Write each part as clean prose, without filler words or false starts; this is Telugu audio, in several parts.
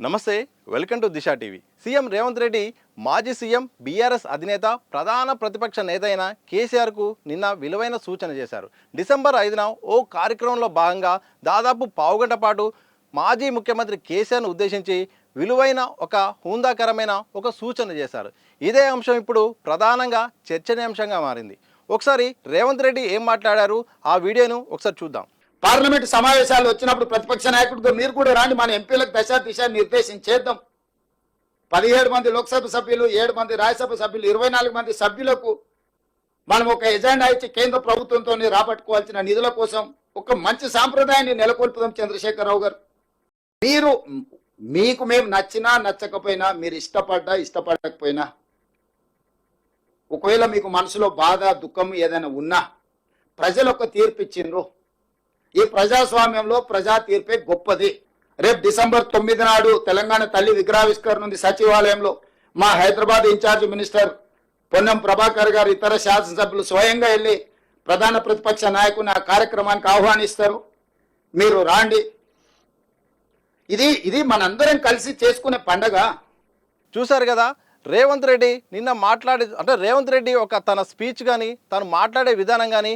నమస్తే, welcome to Disha TV. CM Revanth Reddy మాజీ సీఎం బీఆర్ఎస్ అధినేత ప్రధాన ప్రతిపక్ష నేత అయిన కేసీఆర్కు నిన్న విలువైన సూచన చేశారు. డిసెంబర్ 5న ఓ కార్యక్రమంలో భాగంగా దాదాపు పావుగంట పాటు మాజీ ముఖ్యమంత్రి కేసీఆర్ను ఉద్దేశించి విలువైన ఒక హుందాకరమైన ఒక సూచన చేశారు. ఇదే అంశం ఇప్పుడు ప్రధానంగా చర్చనీయాంశంగా మారింది. ఒకసారి రేవంత్ రెడ్డి ఏం మాట్లాడారు ఆ వీడియోను ఒకసారి చూద్దాం. పార్లమెంటు సమావేశాలు వచ్చినప్పుడు ప్రతిపక్ష నాయకుడిగా మీరు కూడా రాండి, మన ఎంపీలకు దిశ నిర్దేశించేద్దాం. 17 మంది లోక్సభ సభ్యులు, 7 మంది రాజ్యసభ సభ్యులు, 24 మంది సభ్యులకు మనం ఒక ఎజెండా ఇచ్చి కేంద్ర ప్రభుత్వంతో రాబట్టుకోవాల్సిన నిధుల కోసం ఒక మంచి సాంప్రదాయాన్ని నెలకొల్పుదాం. చంద్రశేఖరరావు గారు, మీకు మేము నచ్చినా నచ్చకపోయినా, మీరు ఇష్టపడకపోయినా, ఒకవేళ మీకు మనసులో బాధ దుఃఖం ఏదైనా ఉన్నా ప్రజలు ఒక తీర్పు ఇచ్చిండ్రు. ఈ ప్రజాస్వామ్యంలో ప్రజా తీర్పే గొప్పది. రేపు డిసెంబర్ 9 నాడు తెలంగాణ తల్లి విగ్రహావిష్కరణ ఉంది సచివాలయంలో. మా హైదరాబాద్ ఇన్ఛార్జ్ మినిస్టర్ పొన్నం ప్రభాకర్ గారు, ఇతర శాసనసభ్యులు స్వయంగా వెళ్ళి ప్రధాన ప్రతిపక్ష నాయకుని ఆ కార్యక్రమానికి ఆహ్వానిస్తారు. మీరు రాండి. ఇది మనందరం కలిసి చేసుకునే పండగ. చూశారు కదా, రేవంత్ రెడ్డి నిన్న రేవంత్ రెడ్డి ఒక తన స్పీచ్ కానీ తను మాట్లాడే విధానం కానీ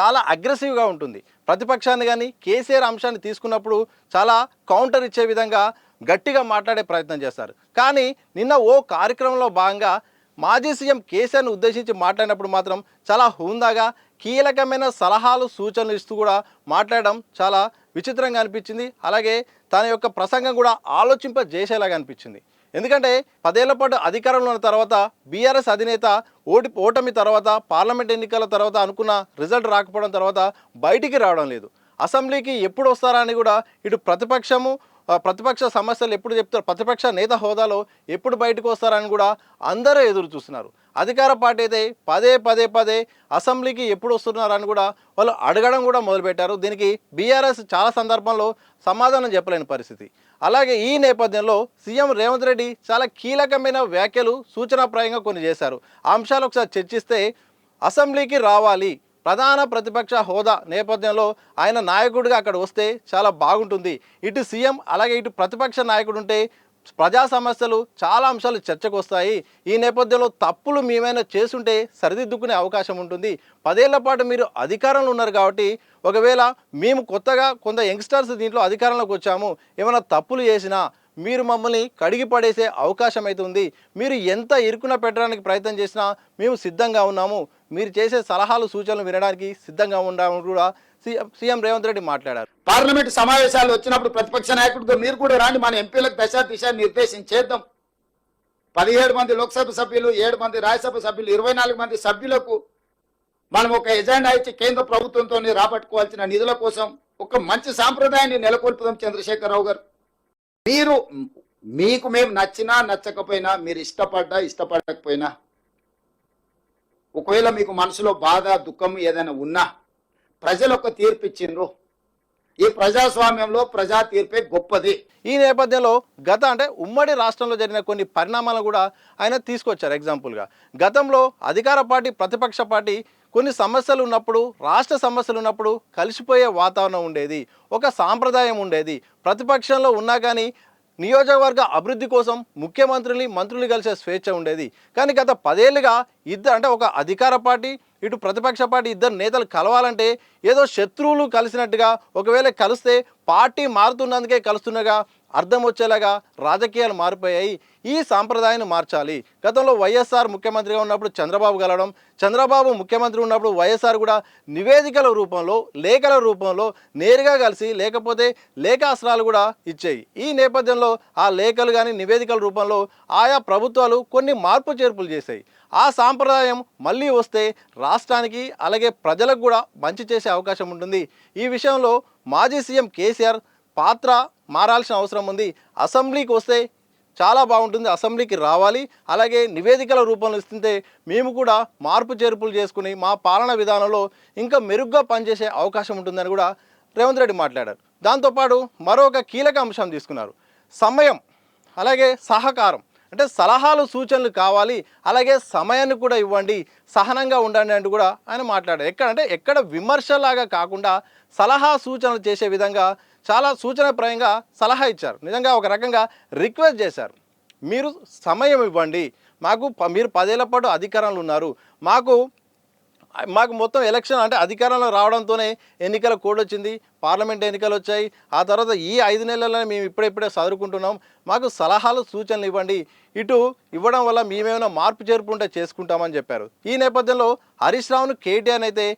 చాలా అగ్రెసివ్గా ఉంటుంది. ప్రతిపక్షాన్ని కానీ కేసీఆర్ అంశాన్ని తీసుకున్నప్పుడు చాలా కౌంటర్ ఇచ్చే విధంగా గట్టిగా మాట్లాడే ప్రయత్నం చేస్తారు. కానీ నిన్న ఓ కార్యక్రమంలో భాగంగా మాజీ సీఎం కేసీఆర్ను ఉద్దేశించి మాట్లాడినప్పుడు మాత్రం చాలా హుందాగా కీలకమైన సలహాలు సూచనలు ఇస్తూ కూడా మాట్లాడడం చాలా విచిత్రంగా అనిపించింది. అలాగే తన యొక్క ప్రసంగం కూడా ఆలోచింపజేసేలాగా అనిపించింది. ఎందుకంటే 10 ఏళ్ల పాటు అధికారంలో ఉన్న తర్వాత బీఆర్ఎస్ అధినేత ఓటమి తర్వాత పార్లమెంట్ ఎన్నికల తర్వాత అనుకున్న రిజల్ట్ రాకపోవడం తర్వాత బయటికి రావడం లేదు. అసెంబ్లీకి ఎప్పుడు వస్తారా అని కూడా ఇటు ప్రతిపక్ష సమస్యలు ఎప్పుడు చెప్తారు, ప్రతిపక్ష నేత హోదాలో ఎప్పుడు బయటకు వస్తారని కూడా అందరూ ఎదురు చూస్తున్నారు. అధికార పార్టీ అయితే పదే అసెంబ్లీకి ఎప్పుడు వస్తున్నారని కూడా వాళ్ళు అడగడం కూడా మొదలుపెట్టారు. దీనికి బీఆర్ఎస్ చాలా సందర్భంలో సమాధానం చెప్పలేని పరిస్థితి. అలాగే ఈ నేపథ్యంలో సీఎం రేవంత్ రెడ్డి చాలా కీలకమైన వ్యాఖ్యలు సూచనాప్రాయంగా కొన్ని చేశారు. ఆ అంశాలు ఒకసారి చర్చిస్తే, అసెంబ్లీకి రావాలి, ప్రధాన ప్రతిపక్ష హోదా నేపథ్యంలో ఆయన నాయకుడిగా అక్కడ వస్తే చాలా బాగుంటుంది. ఇటు సీఎం అలాగే ఇటు ప్రతిపక్ష నాయకుడు ఉంటే ప్రజా సమస్యలు చాలా అంశాలు చర్చకు వస్తాయి. ఈ నేపథ్యంలో తప్పులు మేమైనా చేసుంటే సరిదిద్దుకునే అవకాశం ఉంటుంది. 10 ఏళ్ల పాటు మీరు అధికారంలో ఉన్నారు కాబట్టి ఒకవేళ మేము కొత్తగా కొంత యంగ్స్టర్స్ దీంట్లో అధికారంలోకి వచ్చాము, ఏమైనా తప్పులు చేసినా మీరు మమ్మల్ని కడిగి పడేసే అవకాశం అయితే ఉంది. మీరు ఎంత ఇరుకున పెట్టడానికి ప్రయత్నం చేసినా మేము సిద్ధంగా ఉన్నాము. మీరు చేసే సలహాలు సూచనలు వినడానికి సిద్ధంగా ఉన్నామని కూడా సీఎం రేవంత్ రెడ్డి మాట్లాడారు. పార్లమెంటు సమావేశాలు వచ్చినప్పుడు ప్రతిపక్ష నాయకుడిగా మీరు కూడా రాండి, మన ఎంపీలకు దిశ నిర్దేశించేద్దాం. 17 మంది లోక్సభ సభ్యులు, 7 మంది రాజ్యసభ సభ్యులు, 24 మంది సభ్యులకు మనం ఒక ఎజెండా ఇచ్చి కేంద్ర ప్రభుత్వంతో రాబట్టుకోవాల్సిన నిధుల కోసం ఒక మంచి సాంప్రదాయాన్ని నెలకొల్పుదాం. చంద్రశేఖరరావు గారు, మీకు మేము నచ్చినా నచ్చకపోయినా, మీరు ఇష్టపడకపోయినా, ఒకవేళ మీకు మనసులో బాధ దుఃఖం ఏదైనా ఉన్నా ప్రజలు ఒక తీర్పు ఇచ్చిండ్రు. ఈ ప్రజాస్వామ్యంలో ప్రజా తీర్పే గొప్పది. ఈ నేపథ్యంలో ఉమ్మడి రాష్ట్రంలో జరిగిన కొన్ని పరిణామాలు కూడా ఆయన తీసుకొచ్చారు. ఎగ్జాంపుల్గా గతంలో అధికార పార్టీ ప్రతిపక్ష పార్టీ కొన్ని సమస్యలు ఉన్నప్పుడు, రాష్ట్ర సమస్యలు ఉన్నప్పుడు కలిసిపోయే వాతావరణం ఉండేది, ఒక సాంప్రదాయం ఉండేది. ప్రతిపక్షంలో ఉన్నా కానీ నియోజకవర్గ అభివృద్ధి కోసం మంత్రులు కలిసే స్వేచ్ఛ ఉండేది. కానీ గత 10 ఏళ్ళుగా ఒక అధికార పార్టీ ఇటు ప్రతిపక్ష పార్టీ ఇద్దరు నేతలు కలవాలంటే ఏదో శత్రువులు కలిసినట్టుగా, ఒకవేళ కలిస్తే పార్టీ మారుతున్నందుకే కలుస్తున్నగా అర్థం వచ్చేలాగా రాజకీయాలు మారిపోయాయి. ఈ సాంప్రదాయాన్ని మార్చాలి. గతంలో వైఎస్ఆర్ ముఖ్యమంత్రిగా ఉన్నప్పుడు చంద్రబాబు కలవడం, చంద్రబాబు ముఖ్యమంత్రి ఉన్నప్పుడు వైఎస్ఆర్ కూడా నివేదికల రూపంలో, లేఖల రూపంలో నేరుగా కలిసి, లేకపోతే లేఖాస్త్రాలు కూడా ఇచ్చాయి. ఈ నేపథ్యంలో ఆ లేఖలు కానీ నివేదికల రూపంలో ఆయా ప్రభుత్వాలు కొన్ని మార్పు చేర్పులు చేశాయి. ఆ సాంప్రదాయం మళ్ళీ వస్తే రాష్ట్రానికి అలాగే ప్రజలకు కూడా మంచి చేసే అవకాశం ఉంటుంది. ఈ విషయంలో మాజీ సీఎం కేసీఆర్ పాత్ర మారాల్సిన అవసరం ఉంది. అసెంబ్లీకి వస్తే చాలా బాగుంటుంది, అసెంబ్లీకి రావాలి, అలాగే నివేదికల రూపంలో ఇస్తుంటే మేము కూడా మార్పు చేర్పులు చేసుకుని మా పాలన విధానంలో ఇంకా మెరుగ్గా పనిచేసే అవకాశం ఉంటుందని కూడా రేవంత్ రెడ్డి మాట్లాడారు. దాంతోపాటు మరొక కీలక అంశం తీసుకున్నారు, సమయం అలాగే సహకారం. సలహాలు సూచనలు కావాలి, అలాగే సమయాన్ని కూడా ఇవ్వండి, సహనంగా ఉండండి అంటూ కూడా ఆయన మాట్లాడారు. ఎక్కడ విమర్శలాగా కాకుండా సలహా సూచనలు చేసే విధంగా చాలా సూచనప్రాయంగా సలహా ఇచ్చారు. నిజంగా ఒక రకంగా రిక్వెస్ట్ చేశారు. మీరు సమయం ఇవ్వండి, మాకు మీరు 10 ఏళ్ల పాటు అధికారంలో ఉన్నారు, మాకు మొత్తం ఎలక్షన్ అంటే అధికారంలో రావడంతోనే ఎన్నికల కోడ్ వచ్చింది, పార్లమెంట్ ఎన్నికలు వచ్చాయి, ఆ తర్వాత ఈ 5 నెలలనే మేము ఇప్పుడే చదువుకుంటున్నాం, మాకు సలహాలు సూచనలు ఇవ్వండి, ఇటు ఇవ్వడం వల్ల మేమేమైనా మార్పు చేర్పు ఉంటే చేసుకుంటామని చెప్పారు. ఈ నేపథ్యంలో హరీష్ రావును కేటీఆర్ అయితే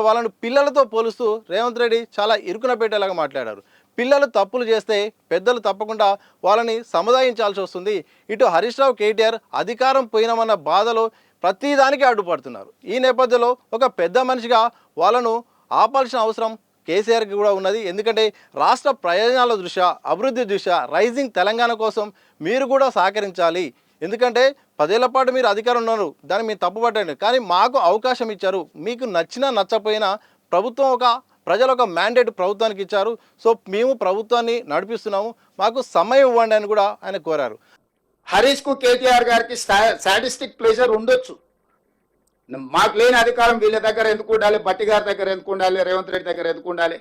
వాళ్ళను పిల్లలతో పోలుస్తూ రేవంత్ రెడ్డి చాలా ఇరుకున పెట్టేలాగా మాట్లాడారు. పిల్లలు తప్పులు చేస్తే పెద్దలు తప్పకుండా వాళ్ళని సముదాయించాల్సి వస్తుంది. ఇటు హరీష్ రావు కేటీఆర్ అధికారం పోయినామన్న బాధలో ప్రతిదానికి అడ్డుపడుతున్నారు. ఈ నేపథ్యంలో ఒక పెద్ద మనిషిగా వాళ్ళను ఆపాల్సిన అవసరం కేసీఆర్కి కూడా ఉన్నది. ఎందుకంటే రాష్ట్ర ప్రయోజనాల దృష్ట్యా, అభివృద్ధి దృష్ట్యా, రైజింగ్ తెలంగాణ కోసం మీరు కూడా సహకరించాలి. ఎందుకంటే 10 ఏళ్ల పాటు మీరు అధికారం ఉన్నారు, దాన్ని మీరు తప్పుపట్టండి, కానీ మాకు అవకాశం ఇచ్చారు, మీకు నచ్చినా నచ్చపోయినా ప్రభుత్వం ప్రజలు ఒక మ్యాండేట్ ప్రభుత్వానికి ఇచ్చారు, సో మేము ప్రభుత్వాన్ని నడిపిస్తున్నాము, మాకు సమయం ఇవ్వండి అని కూడా ఆయన కోరారు. హరీష్ కు కేటీఆర్ గారికి సాటిస్టిక్ ప్లేజర్ ఉండొచ్చు. మాకు లేని అధికారం వీళ్ళ దగ్గర ఎందుకు ఉండాలి, బట్టి గారి దగ్గర ఎందుకు ఉండాలి, రేవంత్ రెడ్డి దగ్గర ఎందుకు ఉండాలి,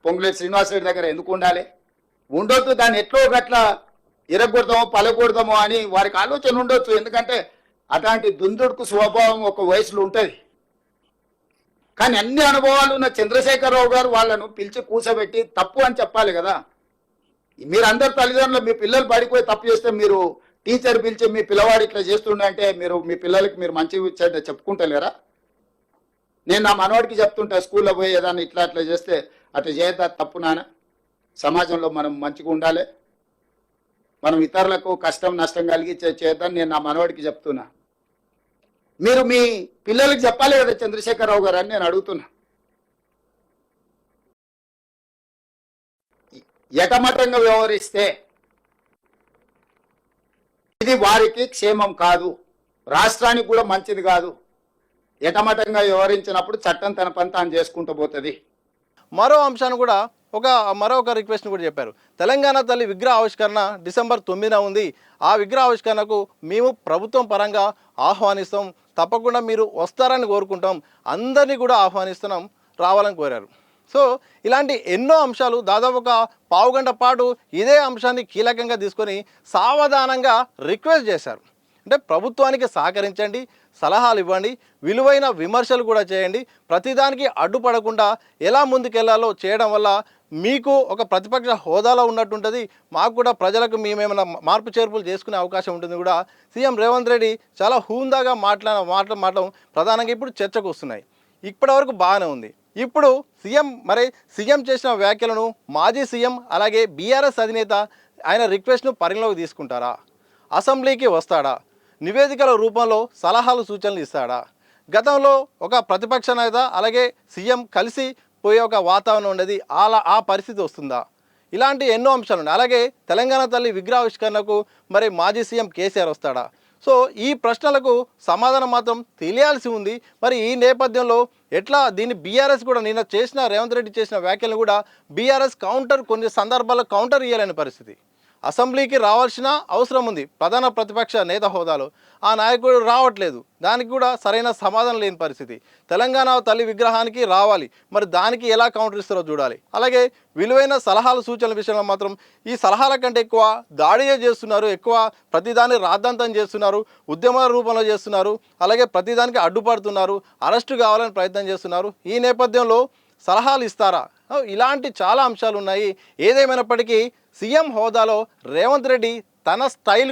పొంగులేటి శ్రీనివాస్ రెడ్డి దగ్గర ఎందుకు ఉండాలి, ఉండొచ్చు. దాన్ని ఎట్లో గట్ల ఇరగొడదామో పలగొడదామో అని వారికి ఆలోచన ఉండొచ్చు. ఎందుకంటే అట్లాంటి దుందుడుకు స్వభావం ఒక వయసులో ఉంటుంది. కానీ అన్ని అనుభవాలు ఉన్న చంద్రశేఖరరావు గారు వాళ్ళను పిలిచి కూర్చోబెట్టి తప్పు అని చెప్పాలి కదా. మీరందరు తల్లిదండ్రులు మీ పిల్లలు పడిపోయి తప్పు చేస్తే మీరు టీచర్ పిలిచి మీ పిల్లవాడు ఇట్లా చేస్తుండే మీరు మీ పిల్లలకి మీరు మంచిగా ఇచ్చాడే చెప్పుకుంటలేరా? నేను నా మనవాడికి చెప్తుంటా, స్కూల్లో పోయి ఏదన్నా ఇట్లా అట్లా చేస్తే అట్లా చేయద్దా, తప్పు నాన్న, సమాజంలో మనం మంచిగా ఉండాలి, మనం ఇతరులకు కష్టం నష్టం కలిగి చేద్దాం నేను నా మనవాడికి చెప్తున్నా. మీరు మీ పిల్లలకి చెప్పాలి కదా చంద్రశేఖరరావు గారు అని నేను అడుగుతున్నా. ఎటమటంగా వ్యవహరిస్తే ఇది వారికి క్షేమం కాదు, రాష్ట్రానికి కూడా మంచిది కాదు. ఎటమటంగా వ్యవహరించినప్పుడు చట్టం తన పని తాను చేసుకుంటూ పోతుంది. మరో అంశాన్ని కూడా మరొక రిక్వెస్ట్ని కూడా చెప్పారు. తెలంగాణ తల్లి విగ్రహ ఆవిష్కరణ డిసెంబర్ 9న ఉంది. ఆ విగ్రహ ఆవిష్కరణకు మేము ప్రభుత్వం పరంగా ఆహ్వానిస్తాం, తప్పకుండా మీరు వస్తారని కోరుకుంటాం, అందరినీ కూడా ఆహ్వానిస్తున్నాం, రావాలని కోరారు. సో ఇలాంటి ఎన్నో అంశాలు దాదాపు ఒక పావుగంట పాటు ఇదే అంశాన్ని కీలకంగా తీసుకొని సావధానంగా రిక్వెస్ట్ చేశారు. అంటే ప్రభుత్వానికి సహకరించండి, సలహాలు ఇవ్వండి, విలువైన విమర్శలు కూడా చేయండి, ప్రతిదానికి అడ్డుపడకుండా ఎలా ముందుకెళ్లాలో చేయడం వల్ల మీకు ఒక ప్రతిపక్ష హోదాలో ఉన్నట్టుంటుంది, మాకు కూడా ప్రజలకు మేమేమైనా మార్పు చేర్పులు చేసుకునే అవకాశం ఉంటుంది కూడా. సీఎం రేవంత్ రెడ్డి చాలా హూందాగా మాట్లాడడం ప్రధానంగా ఇప్పుడు చర్చకు వస్తున్నాయి. ఇప్పటివరకు బాగానే ఉంది. ఇప్పుడు సీఎం చేసిన వ్యాఖ్యలను మాజీ సీఎం అలాగే బీఆర్ఎస్ అధినేత ఆయన రిక్వెస్ట్ను పరిగణలోకి తీసుకుంటారా? అసెంబ్లీకి వస్తాడా? నివేదికల రూపంలో సలహాలు సూచనలు ఇస్తాడా? గతంలో ఒక ప్రతిపక్ష నేత అలాగే సీఎం కలిసి పోయే ఒక వాతావరణం ఉండేది, ఆ పరిస్థితి వస్తుందా? ఇలాంటి ఎన్నో అంశాలు ఉన్నాయి. అలాగే తెలంగాణ తల్లి విగ్రహావిష్కరణకు మాజీ సీఎం కేసీఆర్ వస్తాడా? సో ఈ ప్రశ్నలకు సమాధానం మాత్రం తెలియాల్సి ఉంది. మరి ఈ నేపథ్యంలో ఎట్లా దీన్ని బీఆర్ఎస్ కూడా నిన్న రేవంత్ రెడ్డి చేసిన వ్యాఖ్యలను కూడా బీఆర్ఎస్ కొన్ని సందర్భాల్లో కౌంటర్ ఇవ్వలేని పరిస్థితి. అసెంబ్లీకి రావాల్సిన అవసరం ఉంది ప్రధాన ప్రతిపక్ష నేత హోదాలో, ఆ నాయకుడు రావట్లేదు, దానికి కూడా సరైన సమాధానం లేని పరిస్థితి. తెలంగాణ తల్లి విగ్రహానికి రావాలి, మరి దానికి ఎలా కౌంటర్ ఇస్తారో చూడాలి. అలాగే విలువైన సలహాలు సూచనల విషయంలో మాత్రం ఈ సలహాల కంటే ఎక్కువ దాడియే చేస్తున్నారు, ఎక్కువ ప్రతిదాన్ని రాద్ధాంతం చేస్తున్నారు, ఉద్యమాల రూపంలో చేస్తున్నారు, అలాగే ప్రతిదానికి అడ్డుపడుతున్నారు, అరెస్టు కావాలని ప్రయత్నం చేస్తున్నారు. ఈ నేపథ్యంలో సలహాలు ఇస్తారా? ఇలాంటి చాలా అంశాలు ఉన్నాయి. ఏదేమైనప్పటికీ సీఎం హోదాలో రేవంత్ రెడ్డి తన స్టైల్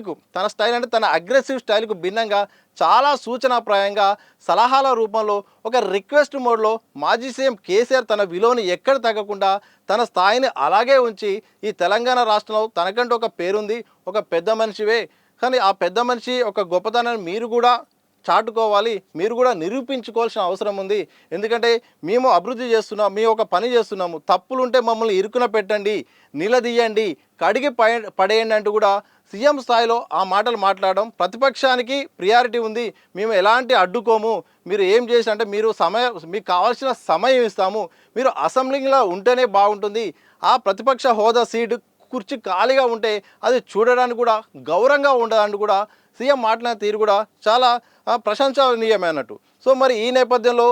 అంటే తన అగ్రెసివ్ స్టైల్కు భిన్నంగా చాలా సూచనాప్రాయంగా సలహాల రూపంలో ఒక రిక్వెస్ట్ మోడ్లో మాజీ సీఎం కేసీఆర్ తన విలువను ఎక్కడ తగ్గకుండా తన స్థాయిని అలాగే ఉంచి ఈ తెలంగాణ రాష్ట్రంలో తనకంటూ ఒక పేరుంది, ఒక పెద్ద మనిషివే, కానీ ఆ పెద్ద మనిషి ఒక గొప్పతనాన్ని మీరు కూడా చాటుకోవాలి, మీరు కూడా నిరూపించుకోవాల్సిన అవసరం ఉంది. ఎందుకంటే మేము అభివృద్ధి చేస్తున్నాం, మేము ఒక పని చేస్తున్నాము, తప్పులుంటే మమ్మల్ని ఇరుకున పెట్టండి, నిలదీయండి, కడిగి పడేయండి అంటూ కూడా సీఎం స్థాయిలో ఆ మాటలు మాట్లాడడం, ప్రతిపక్షానికి ప్రియారిటీ ఉంది, మేము ఎలాంటి అడ్డుకోము, మీరు ఏం చేసి అంటే మీకు కావాల్సిన సమయం ఇస్తాము, మీరు అసెంబ్లీలో ఉంటేనే బాగుంటుంది, ఆ ప్రతిపక్ష హోదా సీటు కుర్చీ ఖాళీగా ఉంటే అది చూడడానికి కూడా గౌరవంగా ఉండదని కూడా సీఎం మాట్లాడిన తీరు కూడా చాలా ప్రశంసనీయమైనట్టు. సో మరి ఈ నేపథ్యంలో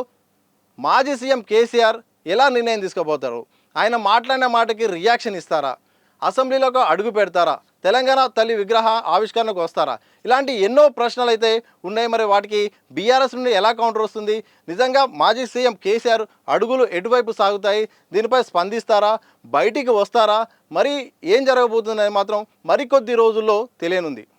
మాజీ సీఎం కేసీఆర్ ఎలా నిర్ణయం తీసుకోబోతారు? ఆయన మాట్లాడిన మాటకి రియాక్షన్ ఇస్తారా? అసెంబ్లీలోకి అడుగు పెడతారా? తెలంగాణ తల్లి విగ్రహ ఆవిష్కరణకు వస్తారా? ఇలాంటి ఎన్నో ప్రశ్నలు అయితే ఉన్నాయి. మరి వాటికి బీఆర్ఎస్ నుండి ఎలా కౌంటర్ వస్తుంది? నిజంగా మాజీ సీఎం కేసీఆర్ అడుగులు ఎటువైపు సాగుతాయి? దీనిపై స్పందిస్తారా? బయటికి వస్తారా? మరి ఏం జరగబోతుందని మాత్రం మరికొద్ది రోజుల్లో తెలియనుంది.